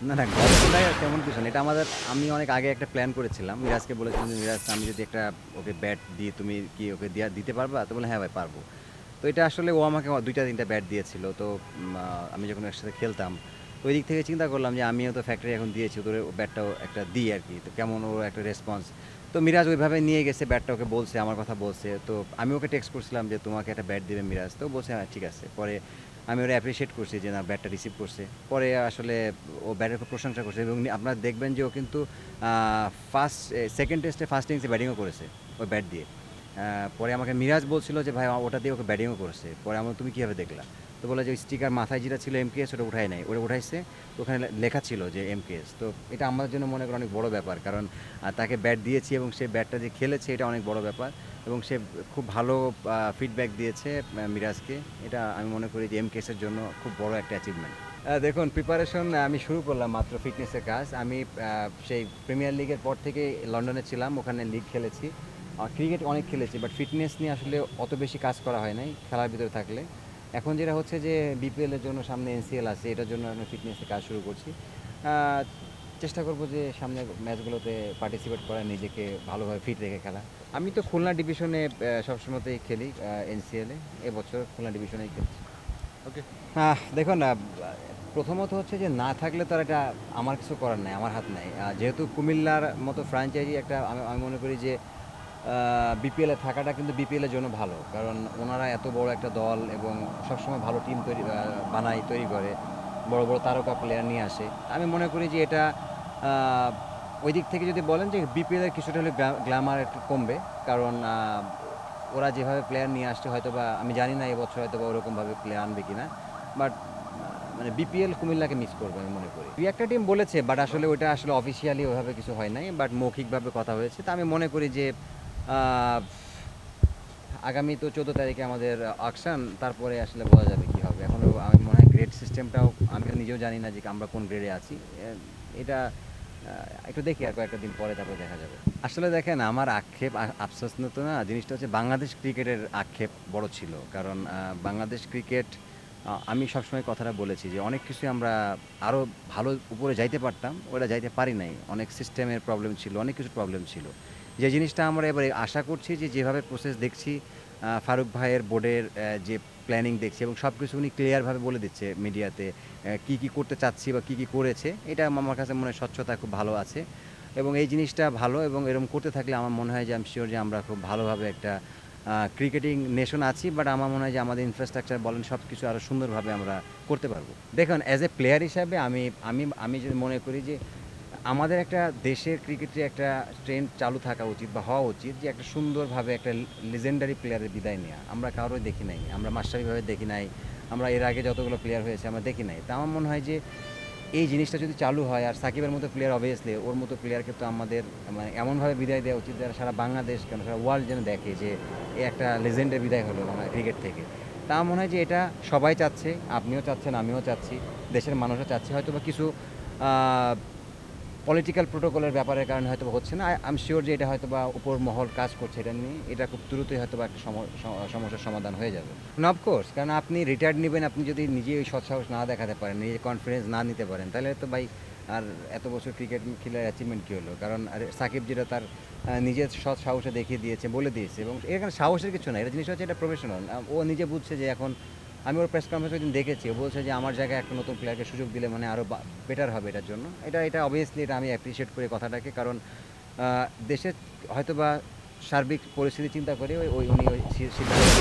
না, না, গল্পটাই তেমন কিছু না। এটা আমি অনেক আগে একটা প্ল্যান করেছিলাম। মিরাজকে বলেছিলাম যে, "মিরাজ, আমি যদি একটা ওকে ব্যাট দিই, তুমি কি ওকে দিতে পারবা?" তো বলল, "হ্যাঁ ভাই, পারবো।" তো এটা আসলে ও আমাকে ২টা ৩টা ব্যাট দিয়েছিল। তো আমি যখন একসাথে খেলতাম, তো ওই দিক থেকে চিন্তা করলাম যে আমিও তো ফ্যাক্টরি এখন দিয়েছি, ওদের ও ব্যাটটাও একটা দিই আরকি। তো কেমন ওর একটা রেসপন্স। তো মিরাজ ওইভাবে নিয়ে গেছে ব্যাটটা, ওকে বলছে, আমার কথা বলছে। তো আমি ওকে টেক্সট করছিলাম যে, "তোমাকে একটা ব্যাট দিবে মিরাজ।" তো ও বলছে, "হ্যাঁ, ঠিক আছে।" পরে আমি ওরে অ্যাপ্রিশিয়েট করছি যে না, ব্যাটটা রিসিভ করছে। পরে আসলে ও ব্যাটের খুব প্রশংসা করছে এবং আপনারা দেখবেন যে ও কিন্তু আ সেকেন্ড টেস্টে ফার্স্ট ইনিংসে ব্যাটিংও করেছে ওই ব্যাট দিয়ে। পরে আমাকে মিরাজ বলছিল যে, "ভাই, ওটা দিয়ে ওকে ব্যাটিংও করেছে।" পরে আমি বললাম, "তুমি কিভাবে দেখলা?" তো বলে যে, ওই স্টিকার মাথায় যেটা ছিল এমকেএস, ওটা উঠায় নাই। ওটা উঠাইছে, তো ওখানে লেখা ছিল যে এমকেএস। তো এটা আমার জন্য মনে করেন অনেক বড় ব্যাপার। কারণ তাকে ব্যাট দিয়েছি এবং সে ব্যাটটা যে খেলেছে, এটা অনেক বড় ব্যাপার এবং সে খুব ভালো ফিডব্যাক দিয়েছে মিরাজকে। এটা আমি মনে করি যে এমকেএসের জন্য খুব বড় একটা অ্যাচিভমেন্ট। দেখুন, প্রিপারেশন আমি শুরু করলাম মাত্র ফিটনেসের কাজ। আমি সেই প্রিমিয়ার লিগের পর থেকে লন্ডনে ছিলাম, ওখানে লিগ খেলেছি। ক্রিকেট অনেক খেলেছি, বাট ফিটনেস নিয়ে আসলে অত বেশি কাজ করা হয় নাই খেলার ভিতরে থাকলে। এখন যেটা হচ্ছে যে বিপিএল এর জন্য সামনে এনসিএল আছে, এটার জন্য আমি ফিটনেসের কাজ শুরু করছি। আহ, চেষ্টা করব যে সামনে ম্যাচগুলোতে পার্টিসিপেট করা, নিজেকে ভালোভাবে ফিট রেখে খেলা। আমি তো খুলনা ডিভিশনে সবসময়তেই খেলি, এনসিএলে। এবছর খুলনা ডিভিশনেই খেলছি। ওকে। দেখুন, প্রথমত হচ্ছে যে না থাকলে তো আর এটা আমার কিছু করার নাই, আমার হাত নাই। যেহেতু কুমিল্লার মতো ফ্র্যাঞ্চাইজি একটা, আমি আমি মনে করি যে বিপিএলে থাকাটা কিন্তু বিপিএলের জন্য ভালো। কারণ ওনারা এত বড় একটা দল এবং সবসময় ভালো টিম বানায়, তৈরি করে, বড় বড় তারকা প্লেয়ার নিয়ে আসে। আমি মনে করি যে এটা আহ, ওই দিক থেকে যদি বলেন যে বিপিএলের কিছুটা হলে গ্ল্যামার একটু কমবে। কারণ ওরা যেভাবে প্লেয়ার নিয়ে আসছে, হয়তো বা আমি জানি না এবছর হয়তো বা ওরকমভাবে প্লেয়ার আনবে কিনা, বাট মানে বিপিএল কুমিল্লাকে মিস করবে আমি মনে করি। দুই একটা টিম বলেছে, বাট আসলে ওইটা আসলে অফিসিয়ালি ওইভাবে কিছু হয় নাই, বাট মৌখিকভাবে কথা হয়েছে। তা আমি মনে করি যে আহ, আগামী তো 14 তারিখে আমাদের অকশন, তারপরে আসলে বোঝা যাবে কি হবে। এখনো আমি মনে হয় গ্রেড সিস্টেমটাও আমিও নিজেও জানি না যে আমরা কোন গ্রেডে আছি। এটা একটু দেখি, আর কয়েকটা দিন পরে তারপরে দেখা যাবে। আসলে দেখেন, আমার আক্ষেপ, আফসোস না তো না, জিনিসটা হচ্ছে বাংলাদেশ ক্রিকেটের আক্ষেপ বড় ছিল। কারণ বাংলাদেশ ক্রিকেট, আমি সবসময় কথাটা বলেছি যে অনেক কিছুই আমরা আরও ভালো উপরে যাইতে পারতাম, ওটা যাইতে পারি নাই। অনেক সিস্টেমের প্রবলেম ছিল, অনেক কিছু প্রবলেম ছিল। যে জিনিসটা আমরা এবারে আশা করছি যে যেভাবে প্রসেস দেখছি, ফারুক ভাইয়ের বোর্ডের যে প্ল্যানিং দেখছি এবং সব কিছু উনি ক্লিয়ারভাবে বলে দিচ্ছে মিডিয়াতে, কি কি করতে চাচ্ছি বা কি কি করেছে, এটা আমার কাছে মনে হয় স্বচ্ছতা খুব ভালো আছে এবং এই জিনিসটা ভালো। এবং এরকম করতে থাকলে আমার মনে হয় যে আমি শিওর যে আমরা খুব ভালোভাবে একটা ক্রিকেটিং নেশন আছি। বাট আমার মনে হয় যে আমাদের ইনফ্রাস্ট্রাকচার বলেন, সব কিছু আরও সুন্দরভাবে আমরা করতে পারবো। দেখুন, অ্যাজ এ প্লেয়ার হিসাবে আমি আমি আমি যদি মনে করি যে আমাদের একটা দেশের ক্রিকেটে একটা ট্রেন্ড চালু থাকা উচিত বা হওয়া উচিত যে একটা সুন্দরভাবে একটা লিজেন্ডারি প্লেয়ারের বিদায় নেওয়া। আমরা কারোই দেখি নাই, আমরা মাস্টারিভাবে দেখি নাই, আমরা এর আগে যতগুলো প্লেয়ার হয়েছে আমরা দেখি নাই। তা আমার মনে হয় যে এই জিনিসটা যদি চালু হয়, আর সাকিবের মতো প্লেয়ার, অবভিয়াসলি ওর মতো প্লেয়ারকে তো আমাদের মানে এমনভাবে বিদায় দেওয়া উচিত যারা সারা বাংলাদেশ কেন সারা ওয়ার্ল্ড যেন দেখে যে এ একটা লেজেন্ডের বিদায় হলো বাংলা ক্রিকেট থেকে। তা আমার মনে হয় যে এটা সবাই চাচ্ছে, আপনিও চাচ্ছেন, আমিও চাচ্ছি, দেশের মানুষও চাচ্ছে। হয়তো বা কিছু পলিটিক্যাল প্রোটোকলের ব্যাপারের কারণে হয়তো হচ্ছে না। আই এম শিওর যে এটা হয়তো বা উপর মহল কাজ করছে এটা নিয়ে, এটা খুব দ্রুতই হয়তো বা একটা সমস্যার সমাধান হয়ে যাবে। অফকোর্স, কারণ আপনি রিটায়ার্ড নেবেন, আপনি যদি নিজে ওই সৎসাহস না দেখাতে পারেন, নিজে কনফিডেন্স না নিতে পারেন, তাহলে তো ভাই আর এত বছর ক্রিকেট খেলার অ্যাচিভমেন্ট কী হলো? কারণ সাকিব যেটা তার নিজের সৎ সাহসে দেখিয়ে দিয়েছে, বলে দিয়েছে, এবং এখানে সাহসের কিছু না, এটা জিনিস হচ্ছে এটা প্রফেশনাল। ও নিজে বুঝছে যে এখন, আমি ওর প্রেস কনফারেন্স একদিন দেখেছি, ও বলছে যে আমার জায়গায় একটা নতুন প্লেয়ারকে সুযোগ দিলে মানে আরও বেটার হবে এটার জন্য। এটা অবভিয়াসলি এটা আমি অ্যাপ্রিসিয়েট করি কথাটাকে। কারণ দেশের হয়তো বা সার্বিক পরিস্থিতি চিন্তা করে ওই ওই উনি ওই সিদ্ধান্ত